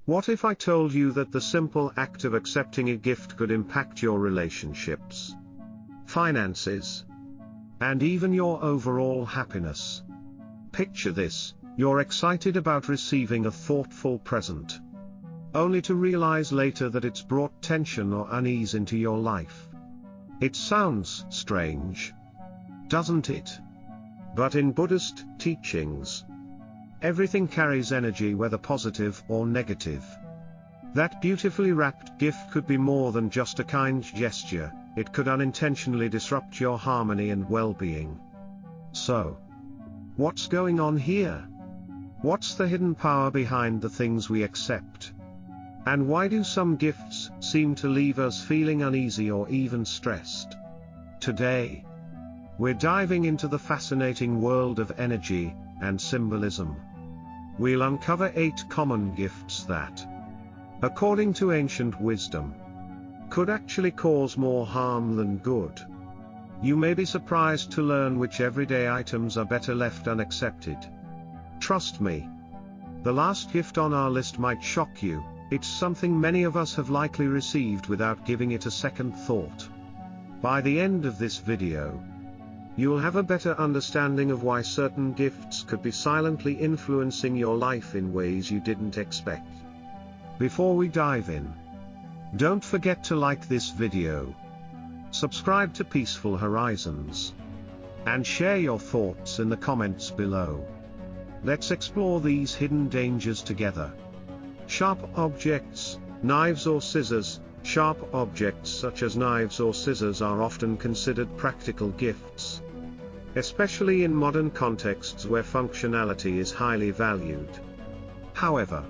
What if I told you that the simple act of accepting a gift could impact your relationships, finances, and even your overall happiness? Picture this: you're excited about receiving a thoughtful present, only to realize later that it's brought tension or unease into your life. It sounds strange, doesn't it? But in Buddhist teachings, everything carries energy, whether positive or negative. That beautifully wrapped gift could be more than just a kind gesture. It could unintentionally disrupt your harmony and well-being. So, what's going on here? What's the hidden power behind the things we accept? And why do some gifts seem to leave us feeling uneasy or even stressed? Today, we're diving into the fascinating world of energy and symbolism. We'll uncover 8 common gifts that, according to ancient wisdom, could actually cause more harm than good. You may be surprised to learn which everyday items are better left unaccepted. Trust me, the last gift on our list might shock you. It's something many of us have likely received without giving it a second thought. By the end of this video, you'll have a better understanding of why certain gifts could be silently influencing your life in ways you didn't expect. Before we dive in, don't forget to like this video, subscribe to Peaceful Horizons, and share your thoughts in the comments below. Let's explore these hidden dangers together. Sharp objects, knives or scissors. Sharp objects such as knives or scissors are often considered practical gifts, especially in modern contexts where functionality is highly valued. However,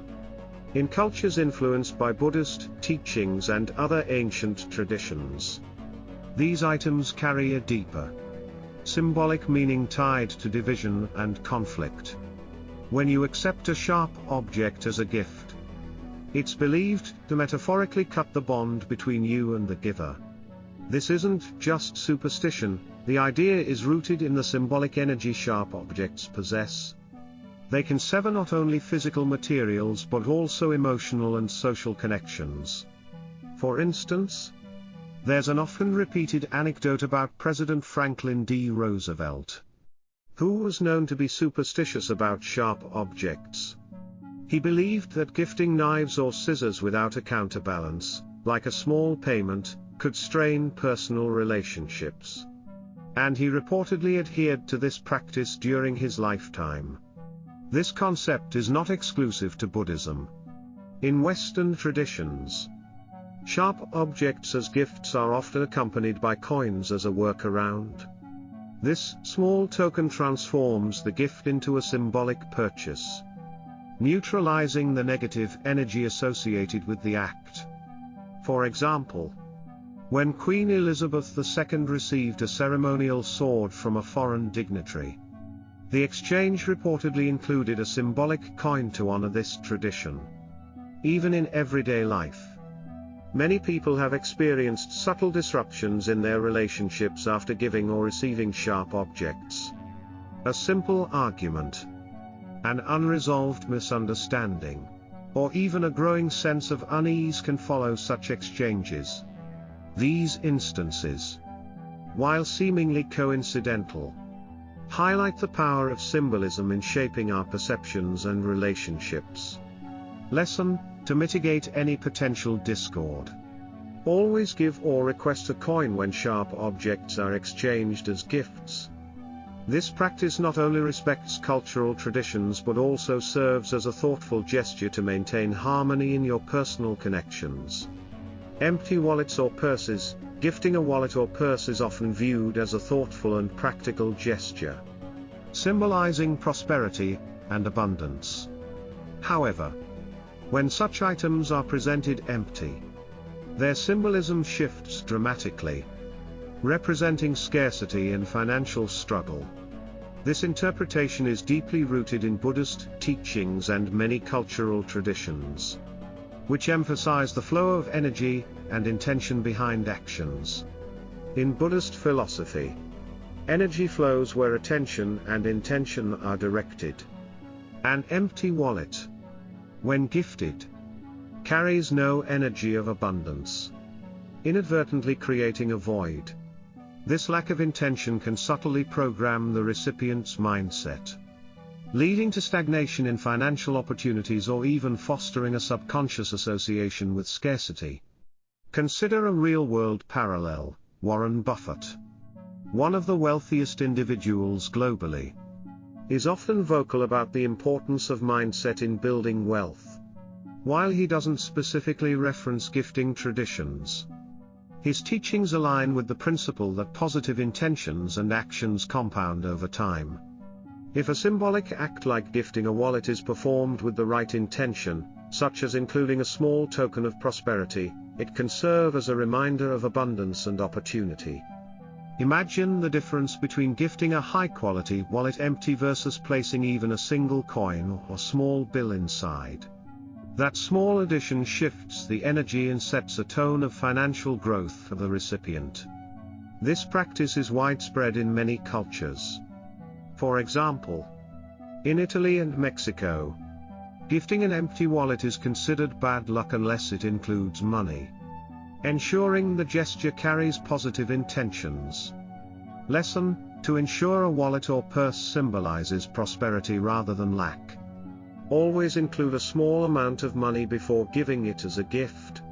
in cultures influenced by Buddhist teachings and other ancient traditions, these items carry a deeper, symbolic meaning tied to division and conflict. When you accept a sharp object as a gift, it's believed to metaphorically cut the bond between you and the giver. This isn't just superstition, the idea is rooted in the symbolic energy sharp objects possess. They can sever not only physical materials but also emotional and social connections. For instance, there's an often repeated anecdote about President Franklin D. Roosevelt, who was known to be superstitious about sharp objects. He believed that gifting knives or scissors without a counterbalance, like a small payment, could strain personal relationships. And he reportedly adhered to this practice during his lifetime. This concept is not exclusive to Buddhism. In Western traditions, sharp objects as gifts are often accompanied by coins as a workaround. This small token transforms the gift into a symbolic purchase, neutralizing the negative energy associated with the act. For example, when Queen Elizabeth II received a ceremonial sword from a foreign dignitary, the exchange reportedly included a symbolic coin to honor this tradition. Even in everyday life, many people have experienced subtle disruptions in their relationships after giving or receiving sharp objects. A simple argument, an unresolved misunderstanding, or even a growing sense of unease can follow such exchanges. These instances, while seemingly coincidental, highlight the power of symbolism in shaping our perceptions and relationships. Lesson: to mitigate any potential discord, always give or request a coin when sharp objects are exchanged as gifts. This practice not only respects cultural traditions but also serves as a thoughtful gesture to maintain harmony in your personal connections. Empty wallets or purses. Gifting a wallet or purse is often viewed as a thoughtful and practical gesture, symbolizing prosperity and abundance. However, when such items are presented empty, their symbolism shifts dramatically, representing scarcity and financial struggle. This interpretation is deeply rooted in Buddhist teachings and many cultural traditions, which emphasize the flow of energy and intention behind actions. In Buddhist philosophy, energy flows where attention and intention are directed. An empty wallet, when gifted, carries no energy of abundance, inadvertently creating a void. This lack of intention can subtly program the recipient's mindset, leading to stagnation in financial opportunities or even fostering a subconscious association with scarcity. Consider a real-world parallel: Warren Buffett, one of the wealthiest individuals globally, is often vocal about the importance of mindset in building wealth. While he doesn't specifically reference gifting traditions, his teachings align with the principle that positive intentions and actions compound over time. If a symbolic act like gifting a wallet is performed with the right intention, such as including a small token of prosperity, it can serve as a reminder of abundance and opportunity. Imagine the difference between gifting a high-quality wallet empty versus placing even a single coin or small bill inside. That small addition shifts the energy and sets a tone of financial growth for the recipient. This practice is widespread in many cultures. For example, in Italy and Mexico, gifting an empty wallet is considered bad luck unless it includes money, ensuring the gesture carries positive intentions. Lesson: to ensure a wallet or purse symbolizes prosperity rather than lack, always include a small amount of money before giving it as a gift.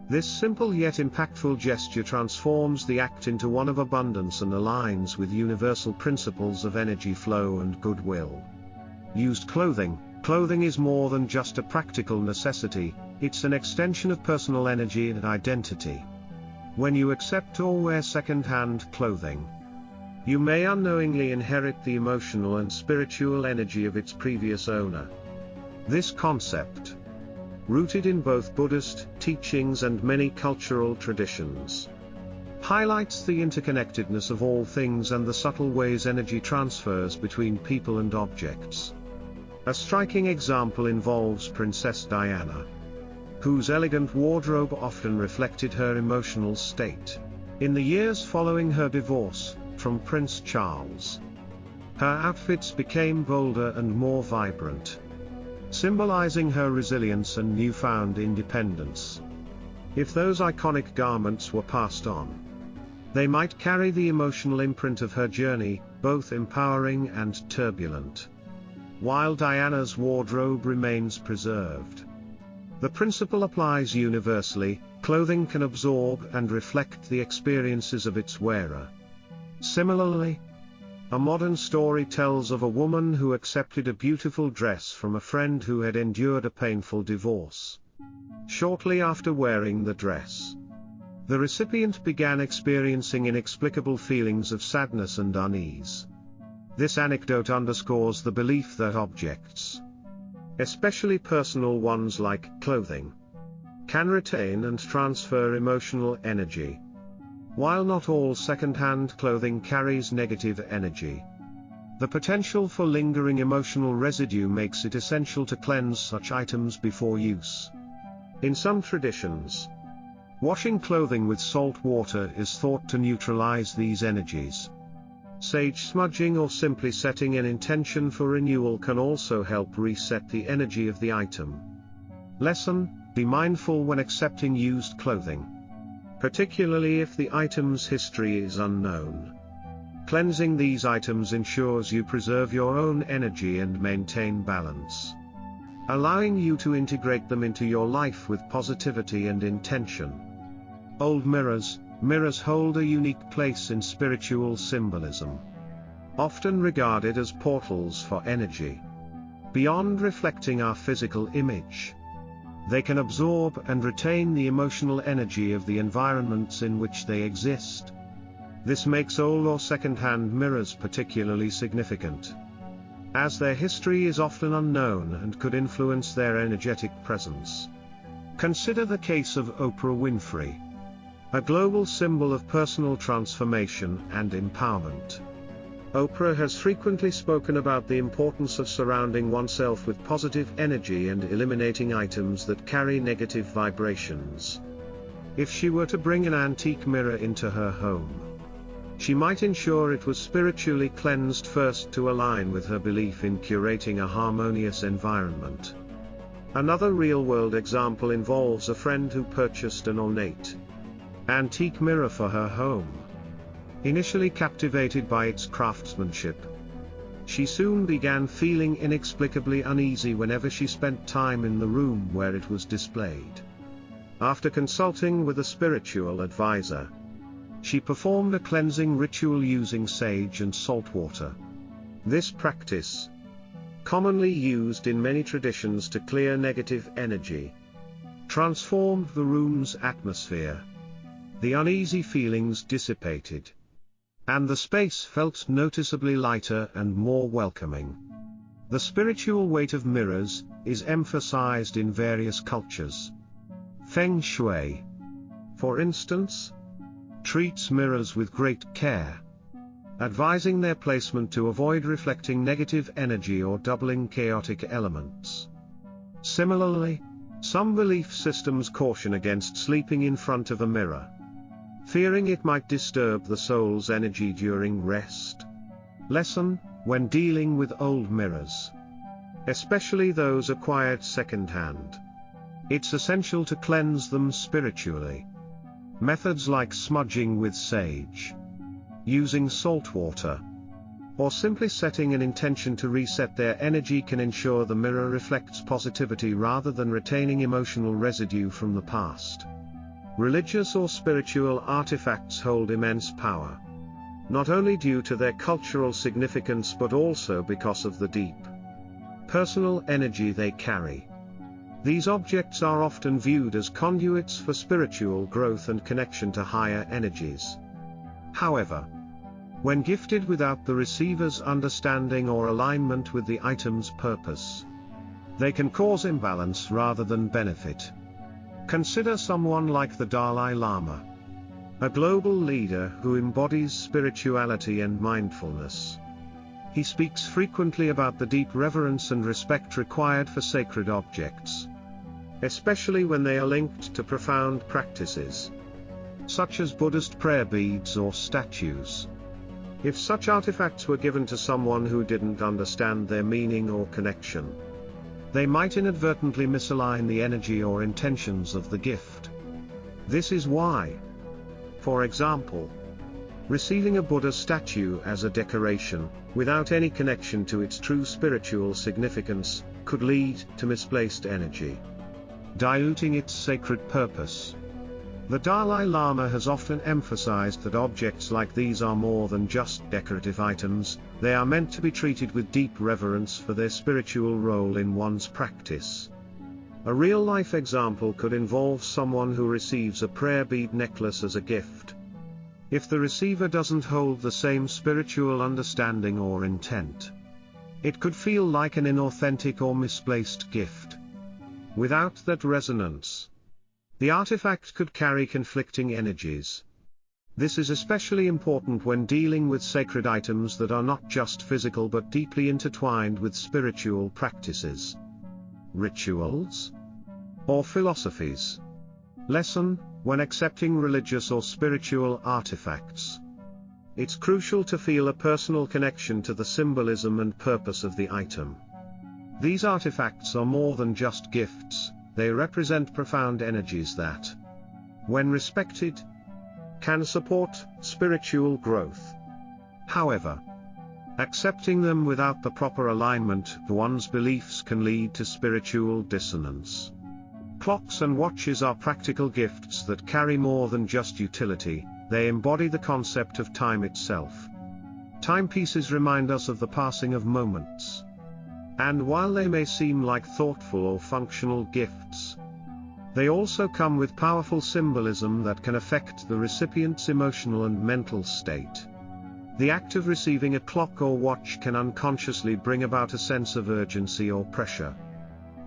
This simple yet impactful gesture transforms the act into one of abundance and aligns with universal principles of energy flow and goodwill. Used clothing. Clothing is more than just a practical necessity, it's an extension of personal energy and identity. When you accept or wear second-hand clothing, you may unknowingly inherit the emotional and spiritual energy of its previous owner. This concept, rooted in both Buddhist teachings and many cultural traditions, highlights the interconnectedness of all things and the subtle ways energy transfers between people and objects. A striking example involves Princess Diana, whose elegant wardrobe often reflected her emotional state. In the years following her divorce from Prince Charles, her outfits became bolder and more vibrant, symbolizing her resilience and newfound independence. If those iconic garments were passed on, they might carry the emotional imprint of her journey, both empowering and turbulent. While Diana's wardrobe remains preserved, the principle applies universally: clothing can absorb and reflect the experiences of its wearer. Similarly, a modern story tells of a woman who accepted a beautiful dress from a friend who had endured a painful divorce. Shortly after wearing the dress, the recipient began experiencing inexplicable feelings of sadness and unease. This anecdote underscores the belief that objects, especially personal ones like clothing, can retain and transfer emotional energy. While not all second-hand clothing carries negative energy, the potential for lingering emotional residue makes it essential to cleanse such items before use. In some traditions, washing clothing with salt water is thought to neutralize these energies. Sage smudging or simply setting an intention for renewal can also help reset the energy of the item. Lesson: be mindful when accepting used clothing, particularly if the item's history is unknown. Cleansing these items ensures you preserve your own energy and maintain balance, allowing you to integrate them into your life with positivity and intention. Old mirrors. Mirrors hold a unique place in spiritual symbolism, often regarded as portals for energy. Beyond reflecting our physical image, they can absorb and retain the emotional energy of the environments in which they exist. This makes old or second-hand mirrors particularly significant, as their history is often unknown and could influence their energetic presence. Consider the case of Oprah Winfrey, a global symbol of personal transformation and empowerment. Oprah has frequently spoken about the importance of surrounding oneself with positive energy and eliminating items that carry negative vibrations. If she were to bring an antique mirror into her home, she might ensure it was spiritually cleansed first to align with her belief in curating a harmonious environment. Another real-world example involves a friend who purchased an ornate, antique mirror for her home. Initially captivated by its craftsmanship, she soon began feeling inexplicably uneasy whenever she spent time in the room where it was displayed. After consulting with a spiritual advisor, she performed a cleansing ritual using sage and salt water. This practice, commonly used in many traditions to clear negative energy, transformed the room's atmosphere. The uneasy feelings dissipated, and the space felt noticeably lighter and more welcoming. The spiritual weight of mirrors is emphasized in various cultures. Feng Shui, for instance, treats mirrors with great care, advising their placement to avoid reflecting negative energy or doubling chaotic elements. Similarly, some belief systems caution against sleeping in front of a mirror, fearing it might disturb the soul's energy during rest. Lesson: when dealing with old mirrors, especially those acquired second-hand, it's essential to cleanse them spiritually. Methods like smudging with sage, using salt water, or simply setting an intention to reset their energy can ensure the mirror reflects positivity rather than retaining emotional residue from the past. Religious or spiritual artifacts hold immense power, not only due to their cultural significance but also because of the deep personal energy they carry. These objects are often viewed as conduits for spiritual growth and connection to higher energies. However, when gifted without the receiver's understanding or alignment with the item's purpose, they can cause imbalance rather than benefit. Consider someone like the Dalai Lama, a global leader who embodies spirituality and mindfulness. He speaks frequently about the deep reverence and respect required for sacred objects, especially when they are linked to profound practices, such as Buddhist prayer beads or statues. If such artifacts were given to someone who didn't understand their meaning or connection, they might inadvertently misalign the energy or intentions of the gift. This is why, for example, receiving a Buddha statue as a decoration, without any connection to its true spiritual significance, could lead to misplaced energy, diluting its sacred purpose. The Dalai Lama has often emphasized that objects like these are more than just decorative items, they are meant to be treated with deep reverence for their spiritual role in one's practice. A real-life example could involve someone who receives a prayer bead necklace as a gift. If the receiver doesn't hold the same spiritual understanding or intent, it could feel like an inauthentic or misplaced gift. Without that resonance, the artifact could carry conflicting energies. This is especially important when dealing with sacred items that are not just physical but deeply intertwined with spiritual practices, rituals, or philosophies. Lesson: when accepting religious or spiritual artifacts, it's crucial to feel a personal connection to the symbolism and purpose of the item. These artifacts are more than just gifts, they represent profound energies that, when respected, can support spiritual growth. However, accepting them without the proper alignment to one's beliefs can lead to spiritual dissonance. Clocks and watches are practical gifts that carry more than just utility, they embody the concept of time itself. Timepieces remind us of the passing of moments, and while they may seem like thoughtful or functional gifts, they also come with powerful symbolism that can affect the recipient's emotional and mental state. The act of receiving a clock or watch can unconsciously bring about a sense of urgency or pressure,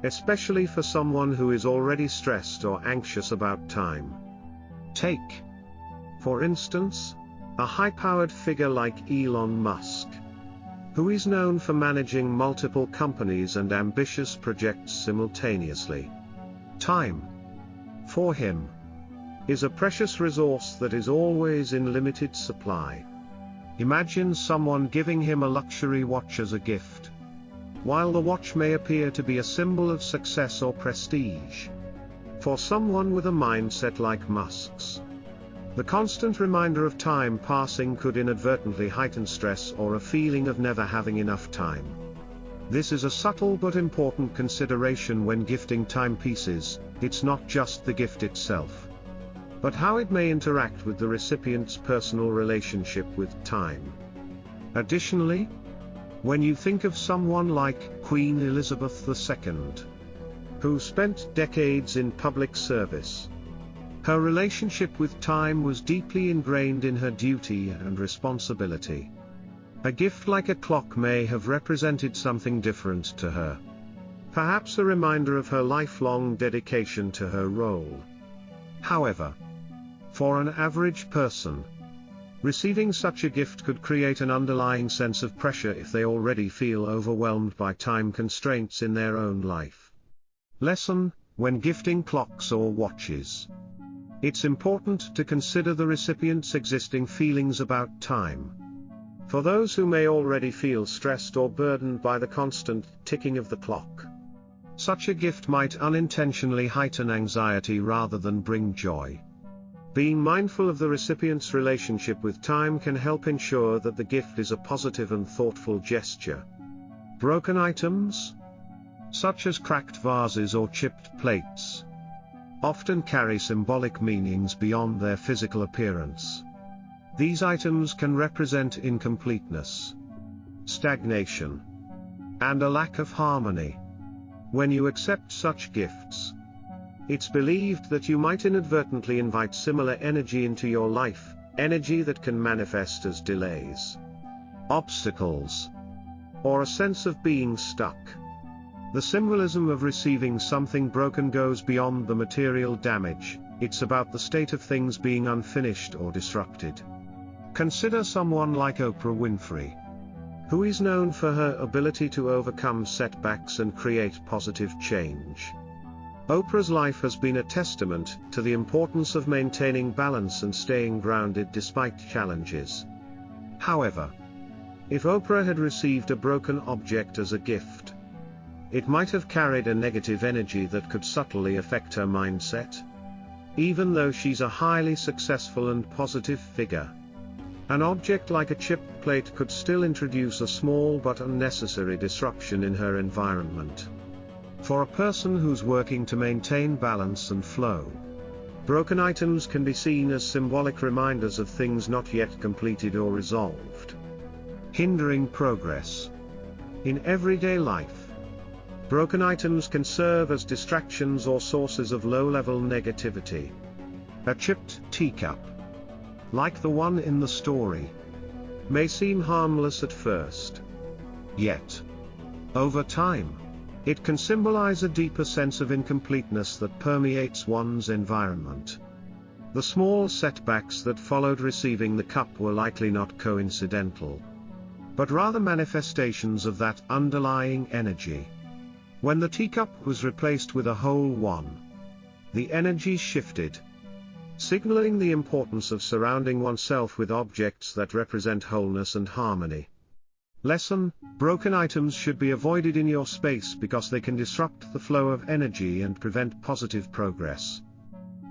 especially for someone who is already stressed or anxious about time. Take, for instance, a high-powered figure like Elon Musk, who is known for managing multiple companies and ambitious projects simultaneously. Time, for him, is a precious resource that is always in limited supply. Imagine someone giving him a luxury watch as a gift. while the watch may appear to be a symbol of success or prestige. For someone with a mindset like Musk's, the constant reminder of time passing could inadvertently heighten stress or a feeling of never having enough time. This is a subtle but important consideration when gifting timepieces. It's not just the gift itself, but how it may interact with the recipient's personal relationship with time. Additionally, when you think of someone like Queen Elizabeth II, who spent decades in public service, her relationship with time was deeply ingrained in her duty and responsibility. A gift like a clock may have represented something different to her. Perhaps a reminder of her lifelong dedication to her role. However, for an average person, receiving such a gift could create an underlying sense of pressure if they already feel overwhelmed by time constraints in their own life. Lesson: when gifting clocks or watches, it's important to consider the recipient's existing feelings about time. For those who may already feel stressed or burdened by the constant ticking of the clock, such a gift might unintentionally heighten anxiety rather than bring joy. Being mindful of the recipient's relationship with time can help ensure that the gift is a positive and thoughtful gesture. Broken items, such as cracked vases or chipped plates, often carry symbolic meanings beyond their physical appearance. These items can represent incompleteness, stagnation, and a lack of harmony. When you accept such gifts, it's believed that you might inadvertently invite similar energy into your life, energy that can manifest as delays, obstacles, or a sense of being stuck. The symbolism of receiving something broken goes beyond the material damage. It's about the state of things being unfinished or disrupted. Consider someone like Oprah Winfrey, who is known for her ability to overcome setbacks and create positive change. Oprah's life has been a testament to the importance of maintaining balance and staying grounded despite challenges. However, if Oprah had received a broken object as a gift, it might have carried a negative energy that could subtly affect her mindset. Even though she's a highly successful and positive figure, an object like a chipped plate could still introduce a small but unnecessary disruption in her environment. For a person who's working to maintain balance and flow, broken items can be seen as symbolic reminders of things not yet completed or resolved, hindering progress. In everyday life, broken items can serve as distractions or sources of low-level negativity. A chipped teacup, like the one in the story, may seem harmless at first. Yet, over time, it can symbolize a deeper sense of incompleteness that permeates one's environment. The small setbacks that followed receiving the cup were likely not coincidental, but rather manifestations of that underlying energy. When the teacup was replaced with a whole one, the energy shifted, signaling the importance of surrounding oneself with objects that represent wholeness and harmony. Lesson: broken items should be avoided in your space because they can disrupt the flow of energy and prevent positive progress.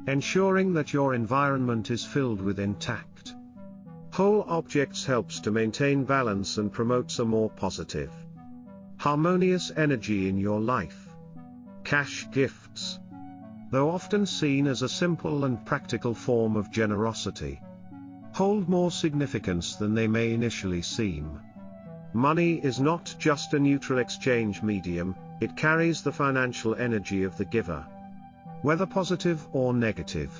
Ensuring that your environment is filled with intact, whole objects helps to maintain balance and promotes a more positive, harmonious energy in your life. Cash gifts, though often seen as a simple and practical form of generosity, hold more significance than they may initially seem. Money is not just a neutral exchange medium, it carries the financial energy of the giver, whether positive or negative.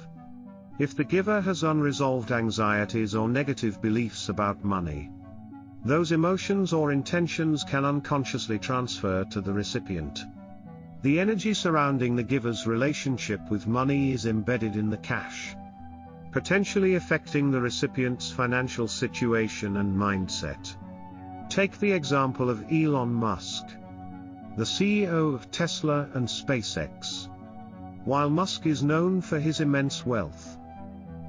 If the giver has unresolved anxieties or negative beliefs about money, those emotions or intentions can unconsciously transfer to the recipient. The energy surrounding the giver's relationship with money is embedded in the cash, potentially affecting the recipient's financial situation and mindset. Take the example of Elon Musk, the CEO of Tesla and SpaceX. While Musk is known for his immense wealth,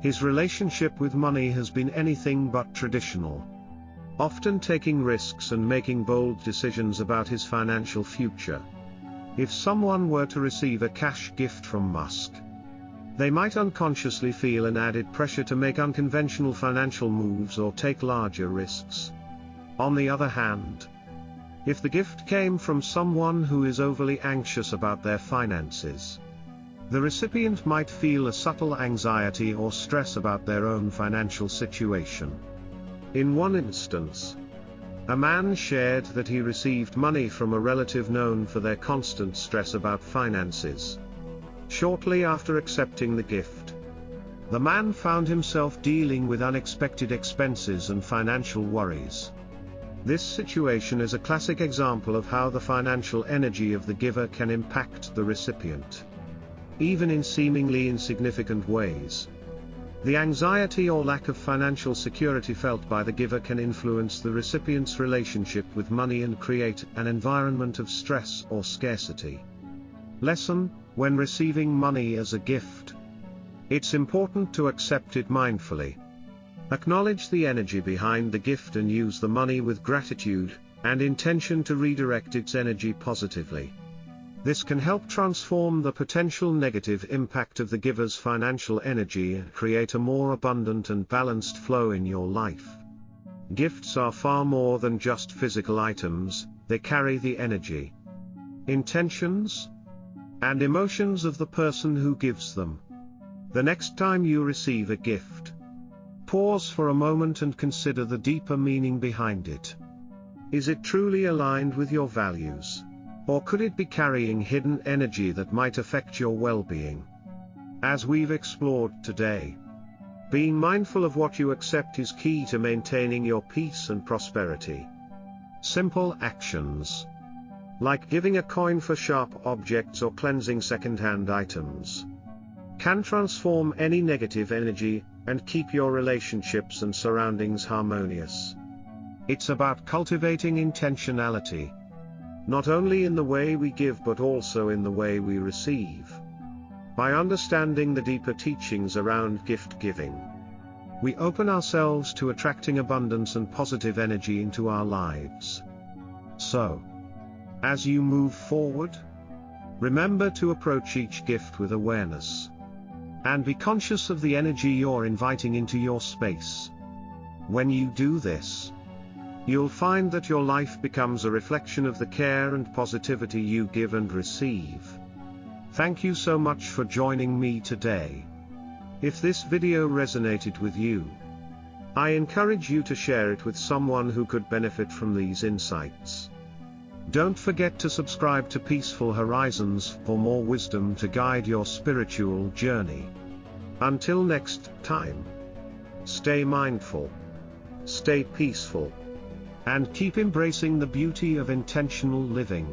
his relationship with money has been anything but traditional. often taking risks and making bold decisions about his financial future. If someone were to receive a cash gift from Musk, they might unconsciously feel an added pressure to make unconventional financial moves or take larger risks. On the other hand, if the gift came from someone who is overly anxious about their finances, the recipient might feel a subtle anxiety or stress about their own financial situation. In one instance, a man shared that he received money from a relative known for their constant stress about finances. Shortly after accepting the gift, the man found himself dealing with unexpected expenses and financial worries. This situation is a classic example of how the financial energy of the giver can impact the recipient, even in seemingly insignificant ways. The anxiety or lack of financial security felt by the giver can influence the recipient's relationship with money and create an environment of stress or scarcity. Lesson: when receiving money as a gift, it's important to accept it mindfully. Acknowledge the energy behind the gift and use the money with gratitude and intention to redirect its energy positively. This can help transform the potential negative impact of the giver's financial energy and create a more abundant and balanced flow in your life. Gifts are far more than just physical items, they carry the energy, intentions, and emotions of the person who gives them. The next time you receive a gift, pause for a moment and consider the deeper meaning behind it. Is it truly aligned with your values? Or could it be carrying hidden energy that might affect your well-being? As we've explored today, being mindful of what you accept is key to maintaining your peace and prosperity. Simple actions, like giving a coin for sharp objects or cleansing second-hand items, can transform any negative energy and keep your relationships and surroundings harmonious. It's about cultivating intentionality, not only in the way we give but also in the way we receive. By understanding the deeper teachings around gift giving, we open ourselves to attracting abundance and positive energy into our lives. So, as you move forward, remember to approach each gift with awareness, and be conscious of the energy you're inviting into your space. When you do this, you'll find that your life becomes a reflection of the care and positivity you give and receive. Thank you so much for joining me today. If this video resonated with you, I encourage you to share it with someone who could benefit from these insights. Don't forget to subscribe to Peaceful Horizons for more wisdom to guide your spiritual journey. Until next time, stay mindful, stay peaceful, and keep embracing the beauty of intentional living.